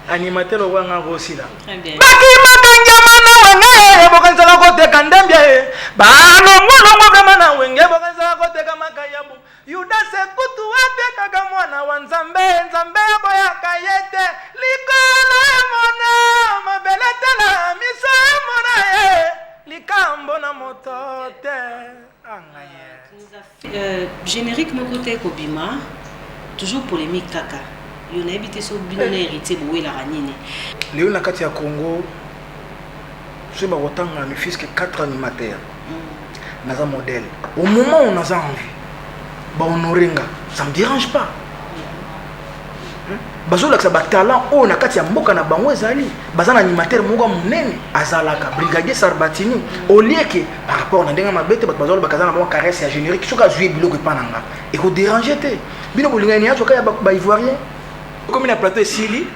Animateur au Wanga aussi là. Très bien. Générique mon côté Kobima, toujours polémique kaka. Il y a habité sur Binone hérité Boué la Ranine. Léon Nakati à Congo, je vais autant à fils que 4 animateurs. Naza modèle. Au moment où on a envie, on orenga, ça me dérange pas. Bazola que ça bat talent, oh nakati ya mboka na bango ezali, bazana animateur mongo munene, azalaka brigadier Sarbatini, au lieu que par rapport na ndenga mabete bazola bakazana bango caresse ya générique, soka jouer biloko pananga. Et ko déranger te. Bino bolingani ya soka ya ba ivoirien. Comme il a plateau ici,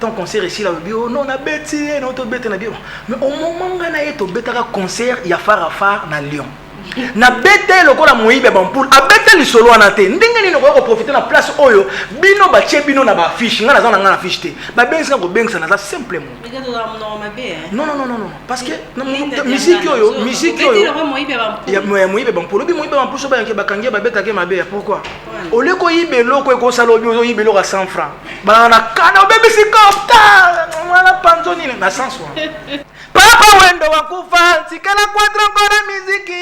ton concert ici là, oh non, on a bêti, on a bêti, mais au moment où on a été au concert, il y a phare na Lyon. Na bêté le la moïbe bampoul, a bêté le solo en athée. N'dengeni no ko profiter na place oyo, bino ba che bino na ba affiche, ngana za na affiche te. Ba benga ko benga na za simplement. Non non non non, parce que musique oyo, il y a moïbe bampoul, bi moïbe bampoul so ba yanke ba kangia ba bêta ke mabe. Pourquoi? Au lieu ko yibe loko ko salo bi yibe loko à 100 francs. Ba na kana bébé c'est comme voilà panzoni na 100 francs. Papa wendo wakufa sikala kwatro kora muziki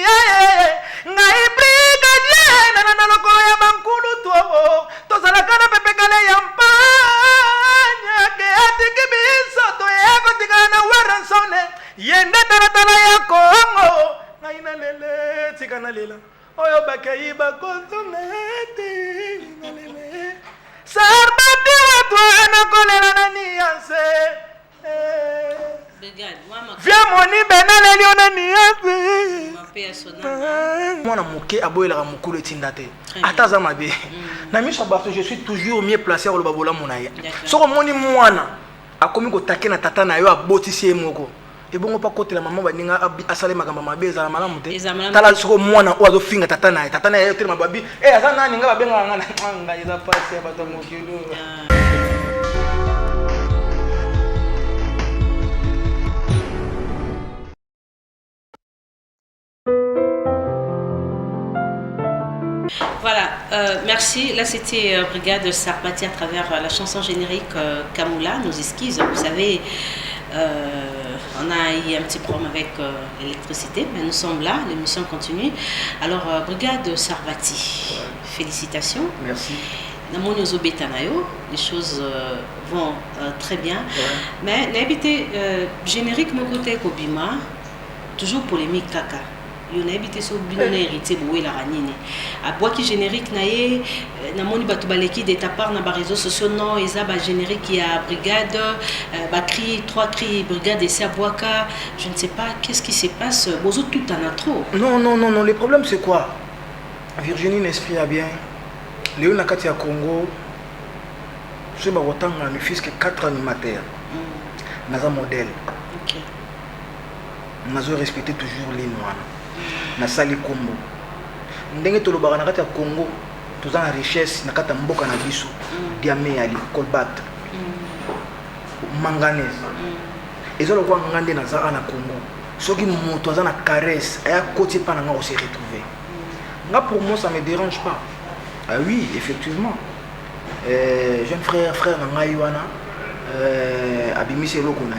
ngai brigadier na lokolo ya bankulu to sala kana pepe kale ya mpanya ke atiki biso to yako tikana waransone yende taratala ya Kongo ngai na lele tikana lela oyo bakai bakontonete na lele Sarbati watu na kolera na nianse viens moni benale liona niape mwana moke aboyelaka mokolo etindate ataza mabe na miso bato je suis toujours mieux placé au babola monaya soko moni mwana akomi kotake na tata na yo abotisi moko ebongo pa kotela mama baninga asale makambo mabe ezala malamu te tala soko mwana o azofinga tata na yo tele mababi aza nani nga babenga ngana nga eza pasi bato mokilo. Voilà, merci. Là, c'était Brigade Sarbatini à travers la chanson générique Kamoula, nos esquisses. Vous savez, on a eu un petit problème avec l'électricité, mais nous sommes là, l'émission continue. Alors, Brigade Sarbatini, félicitations. Merci. Les choses vont très bien. Mais l'habité générique, mon côté Kobima, toujours polémique kaka. Il y a habité sur Binone hérité Boué la Ranine. À bois qui générique naïe, na moni batubaleki de ta part na ba réseaux sociaux non, ils a ba générique qui a brigade, ba cri 3 cris brigade et Sabuaka, je ne sais pas qu'est-ce qui se passe, bozo tout en a trop. Non, le problème c'est quoi? Virginie n'esprit a bien. Léon Nakati à Congo, je vais autant à fils que 4 animateurs. Naza modèle. OK. Nazo respecter toujours les noirs. Na sali Congo ndenge tolobaka na kati ya Congo toza na richesse na kati ya mboka na biso diamant ali colbert manganese ezolo kwa ngande na za na Congo soki moto aza na caresse aya côté pa na nga se retrouver nga pour moi ça me dérange pas. Ah oui effectivement jeune frère na ngai wana abimise loko na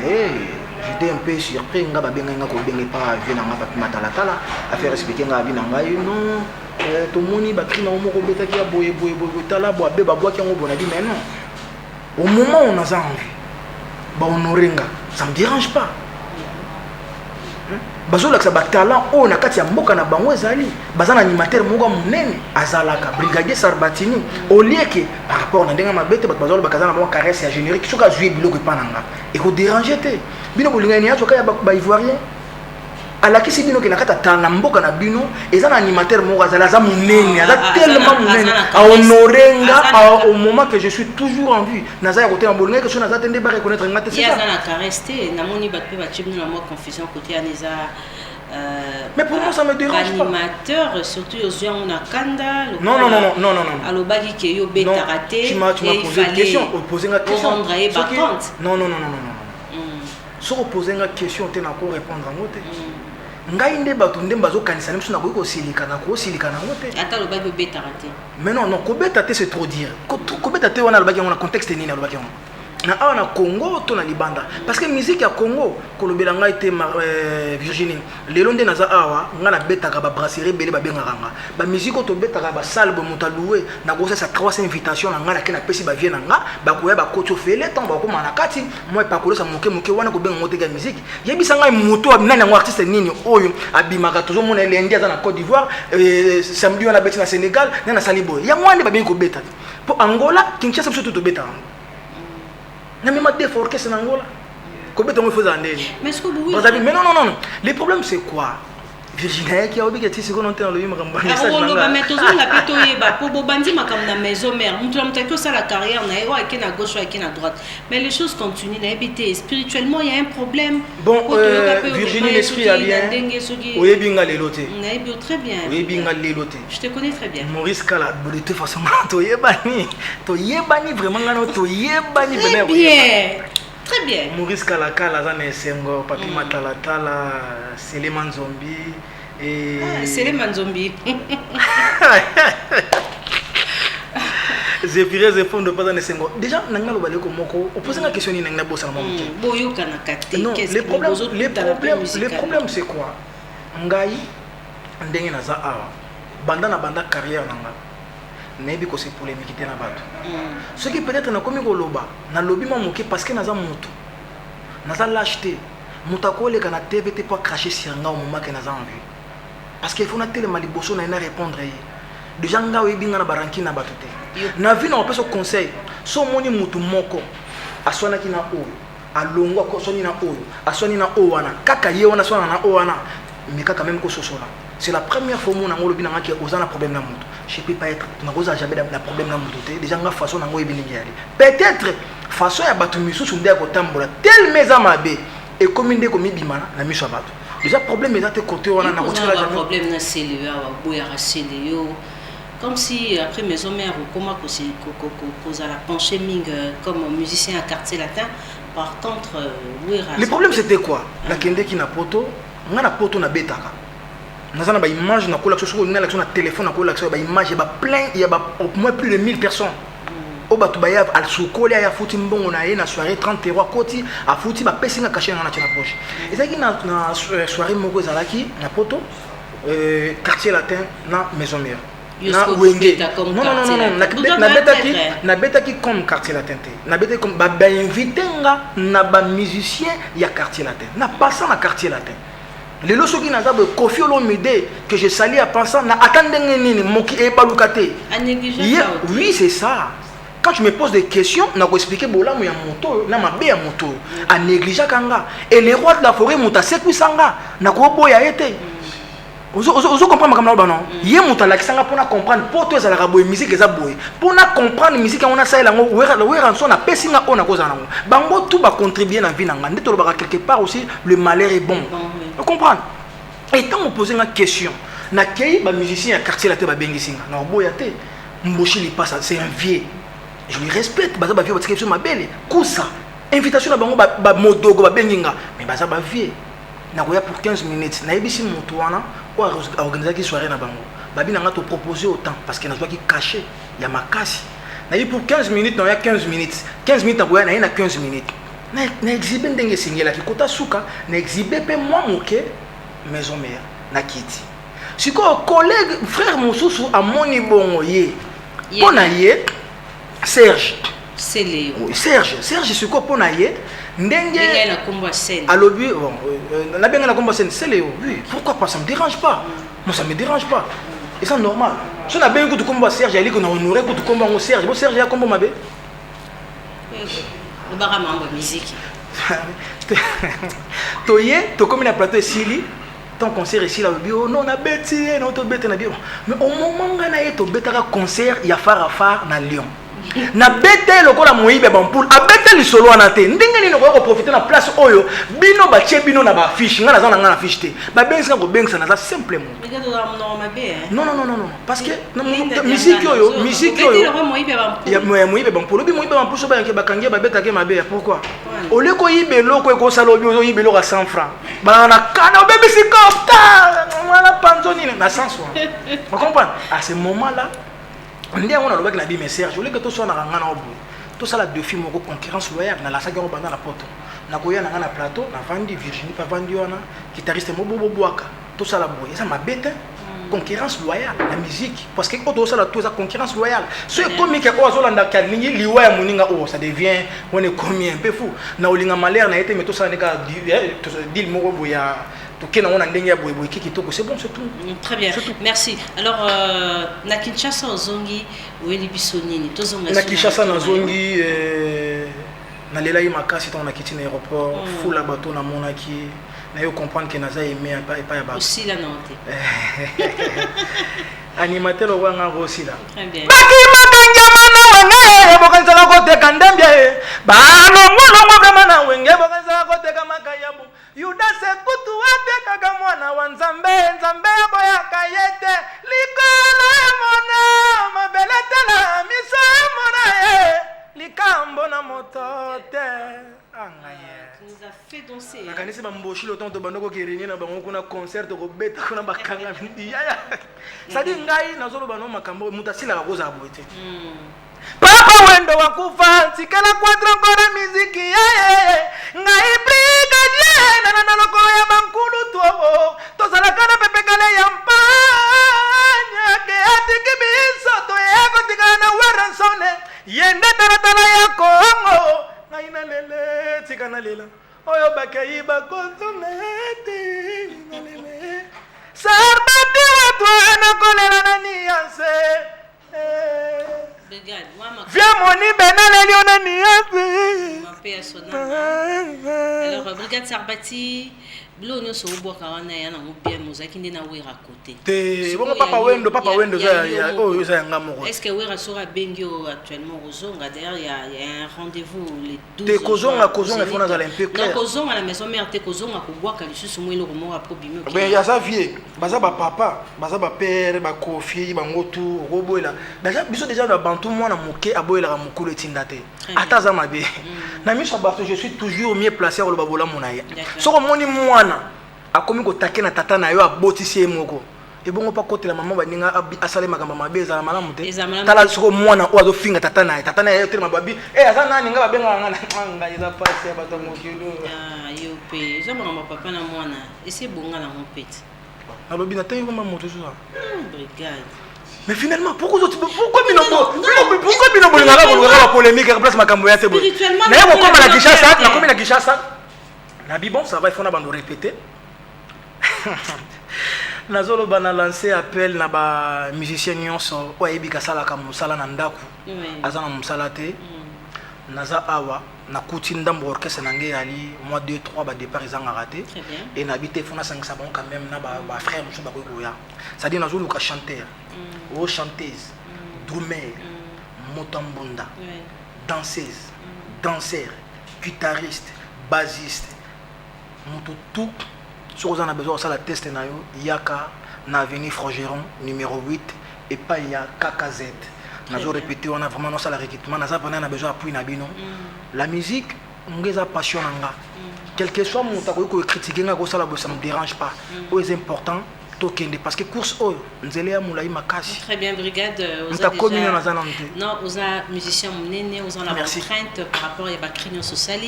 j'étais un peu surpris nga babenga nga ko benga pa vient nga papi matala tala a faire expliquer nga bi na ngai non to moni ba krina o moko beta ki boye tala bo abe ba boa ki ngo bona di mais non au moment où on a envie ba honorenga ça me dérange pas. Bazola que ça bat talent oh nakati ya mboka na bango ezali bazana animateur moko munene azalaka brigadier Sarbatini au lieu que par rapport na ndenga mabete bazola bakazana bango caresse ya générique soka jouer biloko pananga et ko déranger te bino bolingani ya soka ya ba ivoirien alakisi bino ke nakata tanga mboka na bino ezana animateur moko azala munene aza tellement munene a honorenga au moment que je suis toujours en vue naza ya côté en bolingani que so naza tende ba reconnaître ngate c'est ça ya na caresse te na moni ba pe ba chibno na mo confusion côté aneza Mais pour moi, ça me dérange pas. Animateur, surtout aux on a Kanda. Non. Alors, Bagi qui est au bêta raté. Tu m'as posé une question. Posé une question. Non. Si on pose une question, tu n'as pas répondre à moi. Ngai nde bato nde bazo kanisa nemso na ko silika na ngote ata lo bagi beta raté. Mais non ko beta te c'est trop dire. Ko beta te wana lo bagi na contexte nini lo bagi na awa na Congo to na Libanda parce que musique ya Congo kolobela ngai te Virginie lelo nde naza awa nga na beta ka ba brasserie bele ba benganga ba musique to beta ka ba salle bo mutaloué na go sa 300 invitation na nga na kena pesi ba vie na nga ba ko ya ba kocho fele temps ba ko mana kati moi pa ko sa moke wana ko benga ngote ga musique yebisa ngai moto nani ngo artiste nini oyo abimaka toujours mona lendi aza na Côte d'Ivoire samedi wana beti na Sénégal na salibo ya mwande ba benga ko beta po Angola Kinshasa mso to beta na même des fois orchestre en Angola. Combien de temps il faut en aller? Mais est-ce que vous mais non. Le problème c'est quoi? Virginie qui a oublié que tu sais qu'on entend le message. Ah, mais toujours la pétoyeba pour bobandi ma comme la maison mère. Nous que ça la carrière na ero qui na gauche qui na droite. Mais les choses continuent na habiter spirituellement il y a un problème. Bon Virginie l'esprit a bien. Oyebinga leloté. Na ebi très bien. Oyebinga leloté. Je te connais très bien. Maurice Kala de toute façon toyebani vraiment ngano toyebani bien. Très bien. Maurice Kalakala Zane Sengo, Papi Matalatala, Seleman Zombi et. Seleman Zombi. Zéphirer Zéphon de Pazane Sengo. Déjà, Nangalo Baleko Moko, on pose une question ni Nangna Bossa Moko. Boyo Kanakate. Non, le problème c'est quoi? Ngai, Ndenge Naza Awa, Banda carrière Nanga. Nebi ko c'est polémique na bato. Ce qui peut-être na komi ko loba, na lobi ma moké parce que naza moto. Naza l'acheter. Mutako le kana TVT pour cracher sur nga au moment que naza envie. Parce qu'il faut na télé maliboso na ina répondre yi. Déjà nga we binga na baranki na bato te. Na vi na opeso conseil. So moni mutu moko. Aswana ki na oyo. Alongwa ko soni na oyo. Aswani na owana. Kaka ye wana swana na owana. Mais kaka même ko sosola. C'est la première fois mon angolo binanga qui a un problème dans moto. Je peux pas être na goza jamais la problème dans moto. Déjà nga façon nango ebingi ali. Peut-être façon ya batu misu sunde ko tambola tel meza mabe et comme inde comme bimana na miso batu. Déjà problème est côté wana na kotila jamais. Problème na c'est le wa boya rasele yo. Comme si après maison mère comment ko la pencher ming comme musicien à quartier latin. Par contre le problème c'était quoi? La kende qui na poto, nga na poto na betaka. Nous avons une image, nous avons un téléphone, nous avons une image, il y a plein, il y a au moins plus de 1000 personnes. Au Batubaya, à Soukoli, à Fouti Mbon, on a une soirée 30 € à côté, à Fouti, à Pessinga caché dans la poche. Et c'est qu'il y a une soirée Mogo Zalaki, na poto, quartier latin, na maison mère. Na Wenge. Non, na beta qui comme quartier latin. Na beta comme, bah, invité na ba musicien, il y a quartier latin. Na passant na quartier latin. Les lois qui n'ont Kofi Olomide que je salue à pensant na attendez nini moki e balukate. Oui, c'est ça. Quand tu me poses des questions, na ko expliquer bola mu ya moto, na mabe ya moto, a négliger kanga et les rois de la forêt muta seku sanga na ko boya été. Ozo comprendre comme là non. Yé muta la kisanga pour comprendre pour toi ça la boye musique eza boye. Pour na comprendre musique on a ça la ngo wera son na pesinga on a cause na ngo. Bango tout va contribuer dans vie nanga. Ndito lo ba quelque part aussi le malheur est bon. Vous comprenez? Et quand on pose une question, na kei ba musicien à quartier la te ba bengisinga. Na boya te. Mboshi li passe c'est un vieux. Je lui respecte, baza ba vieux parce que ma belle. Kousa. Invitation na bango ba modogo ba benginga. Mais baza ba vieux. Na koya pour 15 minutes. Na yebisi moto wana ou organiser qui soirée na bango. Babi na nga te proposer autant parce que na doit qui caché, il y a ma casse. Na pour 15 minutes, na 15 minutes. 15 minutes na 15 minutes. Na exhiber ndenge singela ki kota suka, na exhiber pe moi moké maison mère na kiti. Si ko collègue frère Mosusu a moni bongo ye. Pona ye Serge. C'est Léo. Oui, Serge c'est quoi pona ye? Ndenge na komba scène. Alobi bon na benga na komba scène c'est Léo. Oui, pourquoi pas ça me dérange pas. Moi ça me dérange pas. Et c'est normal. Si on a bien que tu combat Serge, il dit qu'on a honoré que tu combat Serge. Bon Serge a combat ma bé. Le barama en musique. Toye, to comme na plateau Sili, ton concert ici là bio non na beti, non to beti na bio. Mais au moment où na to betaka concert, il y a phare na Lyon. Na bete lokola moyibe bampoul, a bete li solo anate. Ndenge ni ko ko profiter na place oyo bino ba tie bino na ba fiche ngana za na ngana fiche te ba benga ko benga na za simplement non non non non parce que musique oyo ya moyibe ban polo bi moyibe ban puso ba yanke ba kangia ba beta ke mabe pourquoi au lieu ko yibe loko ko sala obi ozo yibe loko 100 francs ba na kana bébé c'est comme ta voilà panzoni na sens on comprend à ce moment là on dit on a le na bi message au lieu que to so na ngana obo tout ça la deux films en concurrence loyale dans la saga au bandana poto na koya na ngana plateau na vandi Virginie pa vandi wana guitariste mobobo boaka tout ça la boye ça m'a bête concurrence loyale la musique parce que tout ça la tout ça concurrence loyale ce comique ko azolanda kalingi liwa ya muninga oh ça devient on est combien un peu fou na olinga malheur na été mais tout ça ne ka deal moko boya c'est bon, c'est tout. Très bien, merci. Alors, na Kinshasa ozongi weli bisonini tozonga na Kinshasa nazongi na lela yi makasi ton na kiti na aéroport fou la bateau na monaki na yo comprendre que naza aimé pas ya bateau aussi la note animateur wa nga aussi là très bien baki makanja mana wenge bokanza la kote kandembia ba no ngono vraiment na wenge bokanza la kote kama kayabu yuda se kutu wate kaka mwana wa nzambe nzambe boyaka yete likolo mona mabelete la miso mona likambo na motote angaye nous a fait danser na kanisi ba mboshi lo tonto bandoko kirini na bango kuna concert ko beta kuna bakanga yaya sadi ngai nazolo bano makambo mutasila ka koza abote papa wendo wakufa sikala kwatra kora muziki yeye ngai brigadier na lokolo ya bankulu to sala kana pepe kale ya mpanya ke atiki biso to yako tigana weransone yende taratala ya Kongo ngai na lele tikana lela oyo bakai bakontonete na lele sarbati watu na kolera na nianse viens moni benale liona nianse alors brigade Sarbati Blo nyo so boka wana ya na mupia muzaki ndina wera côté. Te bongo papa wendo za ya oh za ngamo. Est-ce que wera sera bengio actuellement kozonga d'ailleurs il y a un rendez-vous les 12. Te kozonga fona za l'impe clair. Na kozonga na maison mère te kozonga ko boka lisusu mwelo ko mora po bimio. Ben ya za vie, baza ba papa, baza ba père, ba kofi, ba ngotu, roboela. Déjà na bantu mwana moke aboela ka mukulu tindate. Ata za mabe. Na miso bato je suis toujours mieux placé au babola monaya. Soko moni mwana akomi ko takena tata na yo abotisi moko. Et bon pas côté la maman baninga asale makamba mabeza la malamu te. Tala soko mwana o azo finga tata na yo tele mababi. Asa nani nga babenga nga eza passe bato mokilo. Ah yo pe. Za mama papa na mwana. Ese bonga na mopete. Na babi na tayi ko maman moto ça. Brigade. Mais finalement pourquoi Binombo la polémique à place makambo ya sebo. Na yo comme la Kinshasa, na comme la Kinshasa. Na bi bon ça va il faut na bando répéter. Nazolo bana lancer appel na ba musicien nyonso o yebika sala ka musala na ndaku. Azana musala te. Naza awa na kuti ndambo orchestre nange ali mois 2 3 ba départ izanga raté et na bité fona 5 sabon quand même na ba frère muso ba koya. Ça dit nazolo ka chanteur. O chanteuse, drummer, motambonda, danseuse, danseur, guitariste, bassiste. Tout ce qu'on a besoin ça la test na yo yaka na avenue Frogeron numéro 8 et pas il y a KKZ. Nazo répété on a vraiment non ça la recrutement naza pendant na besoin appui na bino. La musique ngeza passion nga. Quel que soit mon tako ko critiquer nga ko ça la ça me dérange pas. C'est important parce que course très bien brigade non aux musiciens menés aux la crainte par rapport à la crinion sociale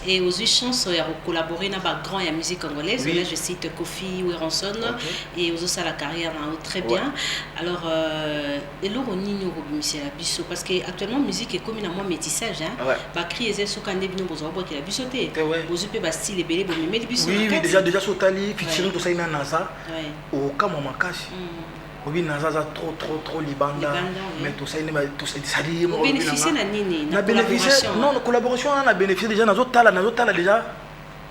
et aux chances à collaborer dans la grande musique congolaise là je cite Kofi Weranson et aux la carrière très bien alors et là on ignore monsieur la biso parce que actuellement musique est comme une moi métissage hein ba cri et sous kande bino bozo boki la bisoté bozo pe ba style belé bo mais biso oui déjà sotali featuring to saina nasa au cas makasi obi nazaza trop libanda mais tout ça ça dit on bénéficie na nini na bénéficie non la collaboration on a bénéficié déjà nazo tala déjà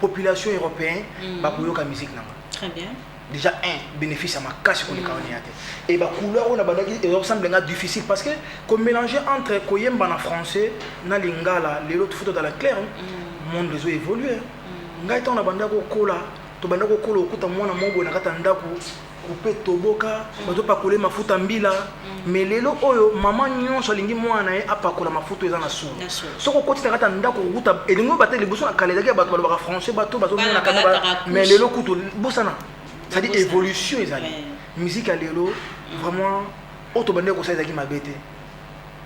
population européenne ba koyoka musique nanga très bien déjà un bénéfice à makasi ko likawaniate et ba couleur on a badaki et ressemble nga difficile parce que comme mélanger entre koyemba na français na lingala les autres photos dans la claire monde les évolué ngai tona banda ko kola to banda ko kola okuta mwana mobo na kata ndako couper toboka bato pakoler mafuta mbila mais lelo oyo mama nyonso alingi mwana ye apakola mafuta eza na so soko kotita kata ndako okuta elingo bate liboso na kalendaki ya bato balobaka français bato bazomona kaka mais lelo kutu bosana c'est-à-dire évolution ezali musique ya lelo vraiment oto banda ko saizaki mabete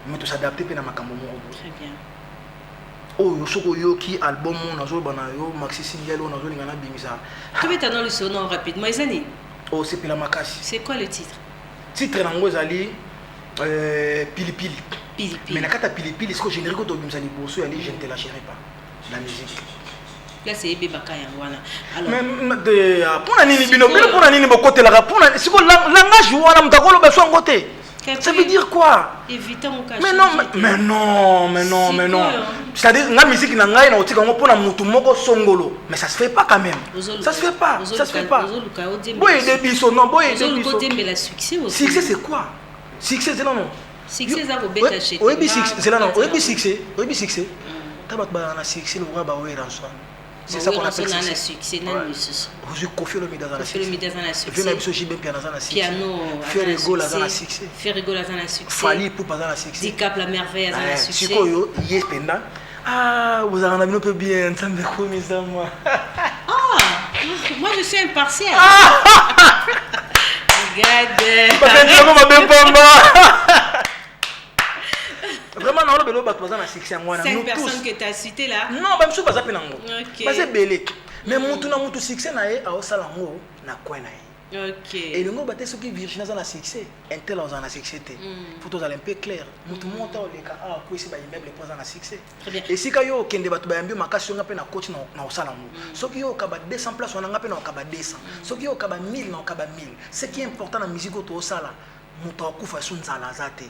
mais to s'adapter pe na makambo moko très bien oyo soko yoki album nazo bana yo maxi single nazo lingana bimisa tu veux t'annoncer le son rapidement Izani. Oh, c'est Pela Makasi. C'est quoi le titre? Titre nango zali Pili Pili. Pili Pili. Mais nakata Pili Pili, ce que générique to bimsali bosso ali je ne te lâcherai pas. La musique. Là c'est Ebe Bakaya wana. Alors mais pour na nini bino bino pour na nini bokote la pour na siko langage wana mtakolo beso ngote. Ça veut dire quoi? Évitons mon cache. Mais non. C'est-à-dire la musique na ngai na otika ngo pona mutu moko songolo, mais ça se fait pas quand même. Ça se fait pas. Boy de biso non, boy de biso. Le succès aussi. Succès c'est quoi? Succès c'est non. Succès ça vous bête acheter. Oui, succès c'est là non. Oui, succès. Tabat ba na succès le roi ba ouais rançon. C'est ça qu'on appelle un succès nan succès. Vous confiez le mida dans la succès. Le mida dans la succès. Venez biso jibe piano dans la succès. Piano. Faire rigolo dans la succès. Faire rigolo dans la succès. Fali pour pas dans la succès. Dicap la merveille dans la succès. Siko yo yes penda. Ah, vous avez un peu bien, ça me connaît ça moi. Moi je suis impartial. Regarde. Parce que comment ma bempamba. Vraiment non, le bélo bat pas dans la succès moi. 5 personnes que tu as citées là. Non, même sous pas ça penango. OK. Parce que belé. Mais mutu na mutu succès na e a osala ngo na coin na e. OK. Et le mot baté ce qui Virginie dans la succès, intel dans la succès. Faut aller un peu clair. Mutu monta le ka a ko isi ba immeuble pour dans la succès. Très bien. Et si ka yo kende batu ba yambi makasi nga pe na coach na osala ngo. Soki yo ka ba 200 places on nga pe na ka ba 200. Soki yo ka ba 1000 na ka ba 1000. Ce qui est important dans musique to osala, mutu akufa sun zala zate.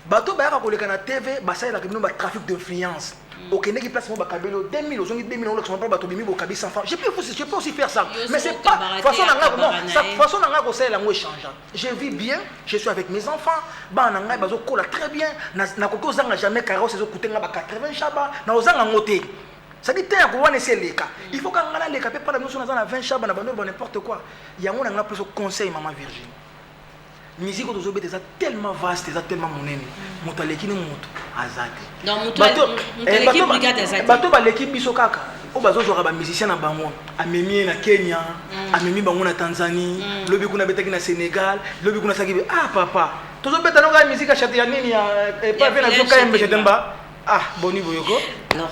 Bato ba ka koleka na TV ba sa la kebino ba trafic d'influence. Ok, n'est-ce place moi bakabelo 2000 aux 2000 on l'exemple bato bimi bokabi 100 francs. Je peux aussi faire ça. Mais c'est pas façon nanga ko ça la moi change. Je vis bien, je suis avec mes enfants, ba nanga bazo kola très bien, na koko zanga jamais carrosse zo coûter nga ba 80 chaba, na ozanga ngote. Ça dit t'es ko wana c'est les cas. Il faut qu'on ngala les cas pas la notion na 20 chaba na bano n'importe quoi. Yango nanga plus conseil maman Virginie. Musique aux obéis est tellement vaste, est tellement monene. Motaleki ni moto azate. Donc motaleki brigade azate. Bato ba l'équipe biso kaka. O bazo jouer ba musicien na bango. Amemi na Kenya, amemi bango na Tanzanie, lobi kuna betaki na Sénégal, lobi kuna saki papa. Tozo beta no ga musique a chanter ya nini ya pas venir na zoka mbe chetemba. Boni boyoko. Alors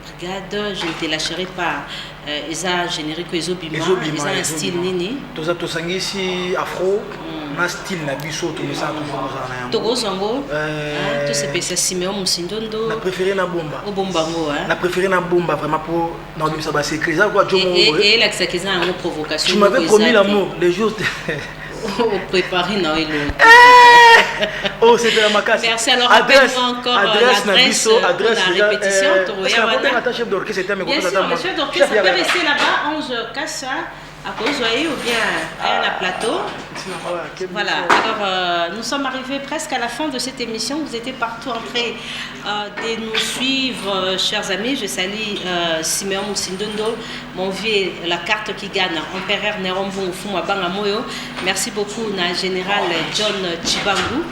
brigade, je ne te lâcherai pas. Eza générique ezo bima, eza un style nini. Toza tosangisi afro. Na style na biso to mesa toujours na yango. Togo zango. To se pesa Simeon Musindondo. Na préféré na bomba. O bombango Na préféré na bomba vraiment pour na bimisa ba secret ça quoi jomo. Et la que ça une provocation. Tu m'avais promis l'amour les jours. Préparer na elo. Oh c'était la Makasi. Merci alors rappelle-moi encore adresse na biso adresse la répétition Toroya wana. Attaché chef d'orchestre c'était mes copains. Bien sûr, le chef d'orchestre peut rester là-bas 11 Kassa. À cause ou bien à la plateau. Voilà, alors nous sommes arrivés presque à la fin de cette émission. Vous étiez partout en train de nous suivre, chers amis. Je salue Simeon Musindondo, mon vieux, la carte qui gagne, Empereur Nerombo Fuma Bangamoyo. Merci beaucoup, na général John Chibangu.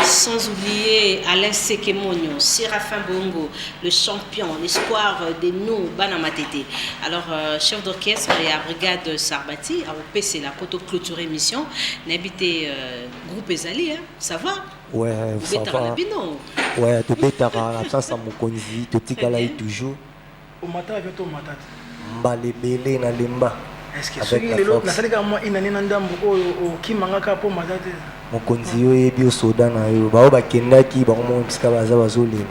Sans oublier Alain Sekemonio, Séraphin Bongo, le champion, l'espoir de nous, Banamatete. Alors, chef d'orchestre et à brigade Sarbati, à OPC, la poto clôture émission, n'habitez groupe Ezali, hein? Ça va? Ouais, ça va. Ouais, tu bétara, l'absence à mon conzi, tu t'égales toujours. Au matin, avec toi, au matin. Mbalebele na lemba. Est-ce que celui de l'autre, c'est que moi, il n'a pas de qui m'a capo matin. Mokonzi yo yebi osoda na yo bao bakendaki bango mpisika baza bazolela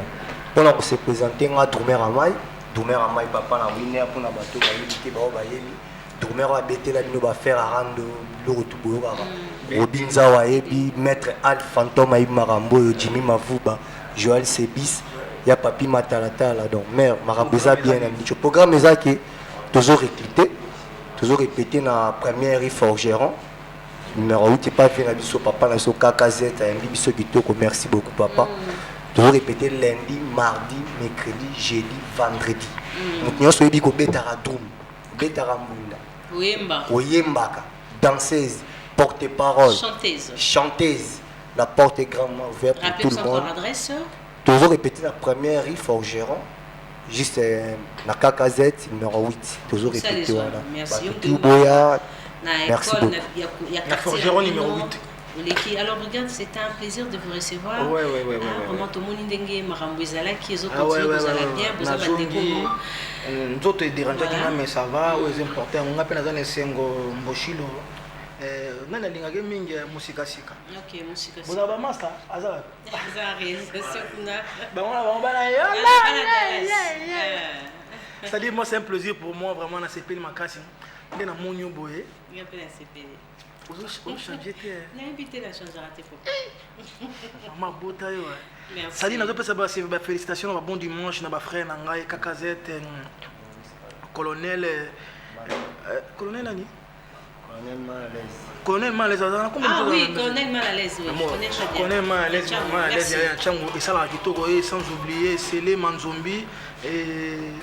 mpona kose présenter nga Doumer Amai papa na winner mpona bato bayebi te bao bayebi Doumer abetela bino bafaire arando biloko tu boyokaka Robinza wayebi maître Al Fantôme ayebi makambo oyo Jimmy Mavuba Joël Sebis ya papi matalatala donc mère makambo eza bien na micho programme ezaki toujours recruter toujours répéter na première forgeron numéro 8 pas fait na biso papa na so KKZ ayambi biso kitoko merci beaucoup papa toujours répéter lundi, mardi, mercredi, jeudi, vendredi. Donc nous sommes dit betara drum, betara mbunda. Oyembaka, danseuse, porte-parole, chanteuse. La porte est grandement ouverte pour tout le monde. Adresse. Toujours répéter la première rue Forgeron, juste la KKZ numéro 8. Toujours répéter voilà. Merci. Merci beaucoup. La Forgeron numéro 8. Alors regarde, c'était un plaisir de vous recevoir. Ouais. Vraiment tout le monde ndenge makambo ezala ki ezo Ah ouais, continuer kozala bien, vous avez découvert. Nous autres dérangeons mais ça va, c'est important. On a peine dans les sengo mboshilo. Nana lingage mingi musika sika. OK, musika sika. Vous avez master azala. Azari, c'est kuna. Bah on va c'est-à-dire moi c'est un plaisir pour moi vraiment na CPL makasi. Ndena monyo boye. Il y a plein de CPL. Vous changez l'invité la change raté faut. Maman bota yo. Merci. Ça dit na pesa ba félicitations na bon dimanche na ba frère na ngai KKZ colonel nani? Colonel Malaise. Ah oui, Colonel Malaise, oui. Colonel Malaise, et sans oublier Célé Manzombi et